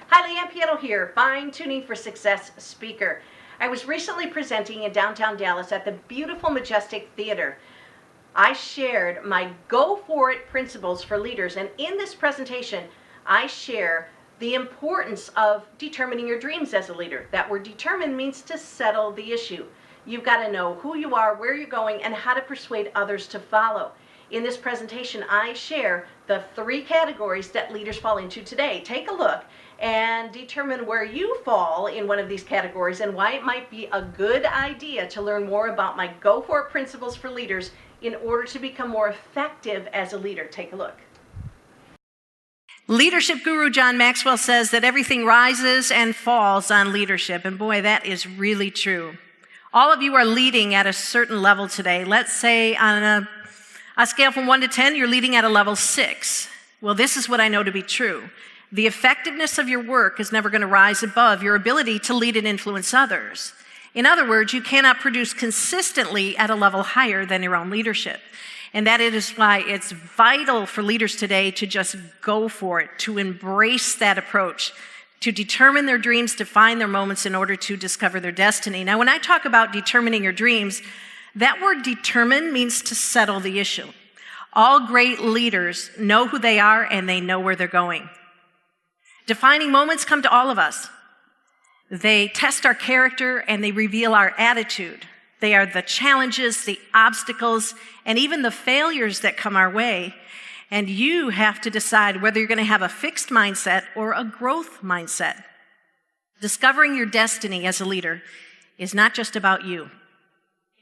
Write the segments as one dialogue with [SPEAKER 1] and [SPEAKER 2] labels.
[SPEAKER 1] Hi, Leanne Pietro here, Fine Tuning for Success speaker. I was recently presenting in downtown Dallas at the beautiful Majestic Theater. I shared my Go For It principles for leaders, and in this presentation, I share the importance of determining your dreams as a leader. That word determine means to settle the issue. You've got to know who you are, where you're going, and how to persuade others to follow. In this presentation, I share the 3 categories that leaders fall into today. Take a look and determine where you fall in one of these categories and why it might be a good idea to learn more about my Go For It principles for leaders in order to become more effective as a leader. Take a look. Leadership guru John Maxwell says that everything rises and falls on leadership, and boy, that is really true. All of you are leading at a certain level today. Let's say on a scale from 1 to 10, you're leading at a level 6. Well, this is what I know to be true. The effectiveness of your work is never going to rise above your ability to lead and influence others. In other words, you cannot produce consistently at a level higher than your own leadership. And that is why it's vital for leaders today to just go for it, to embrace that approach, to determine their dreams, to find their moments in order to discover their destiny. Now, when I talk about determining your dreams, that word determine means to settle the issue. All great leaders know who they are and they know where they're going. Defining moments come to all of us. They test our character and they reveal our attitude. They are the challenges, the obstacles, and even the failures that come our way. And you have to decide whether you're going to have a fixed mindset or a growth mindset. Discovering your destiny as a leader is not just about you.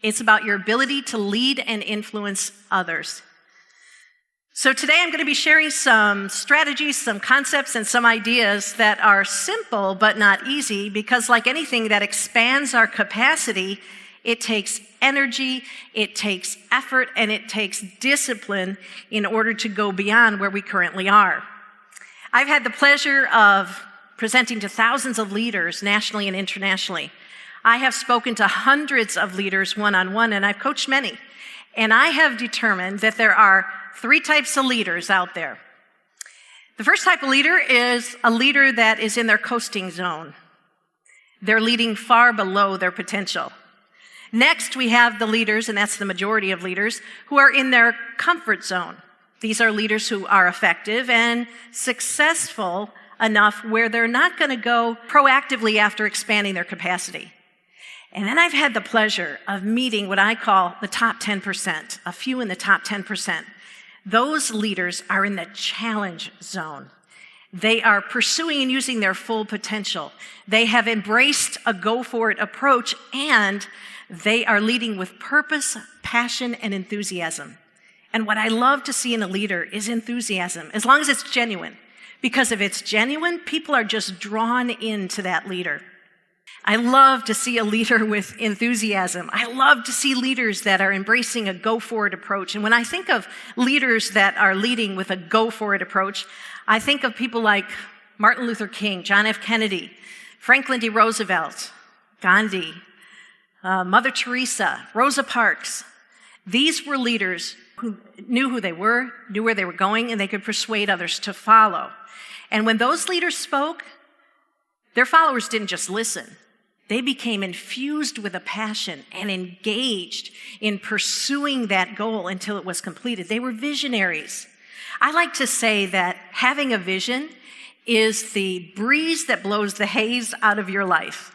[SPEAKER 1] It's about your ability to lead and influence others. So today I'm going to be sharing some strategies, some concepts, and some ideas that are simple but not easy, because like anything that expands our capacity, it takes energy, it takes effort, and it takes discipline in order to go beyond where we currently are. I've had the pleasure of presenting to thousands of leaders nationally and internationally. I have spoken to hundreds of leaders one-on-one, and I've coached many. And I have determined that there are 3 types of leaders out there. The first type of leader is a leader that is in their coasting zone. They're leading far below their potential. Next, we have the leaders, and that's the majority of leaders, who are in their comfort zone. These are leaders who are effective and successful enough where they're not going to go proactively after expanding their capacity. And then I've had the pleasure of meeting what I call the top 10%, a few in the top 10%. Those leaders are in the challenge zone. They are pursuing and using their full potential. They have embraced a go-for-it approach, and they are leading with purpose, passion, and enthusiasm. And what I love to see in a leader is enthusiasm, as long as it's genuine. Because if it's genuine, people are just drawn into that leader. I love to see a leader with enthusiasm. I love to see leaders that are embracing a go-for-it approach. And when I think of leaders that are leading with a go-for-it approach, I think of people like Martin Luther King, John F. Kennedy, Franklin D. Roosevelt, Gandhi, Mother Teresa, Rosa Parks. These were leaders who knew who they were, knew where they were going, and they could persuade others to follow. And when those leaders spoke, their followers didn't just listen. They became infused with a passion and engaged in pursuing that goal until it was completed. They were visionaries. I like to say that having a vision is the breeze that blows the haze out of your life.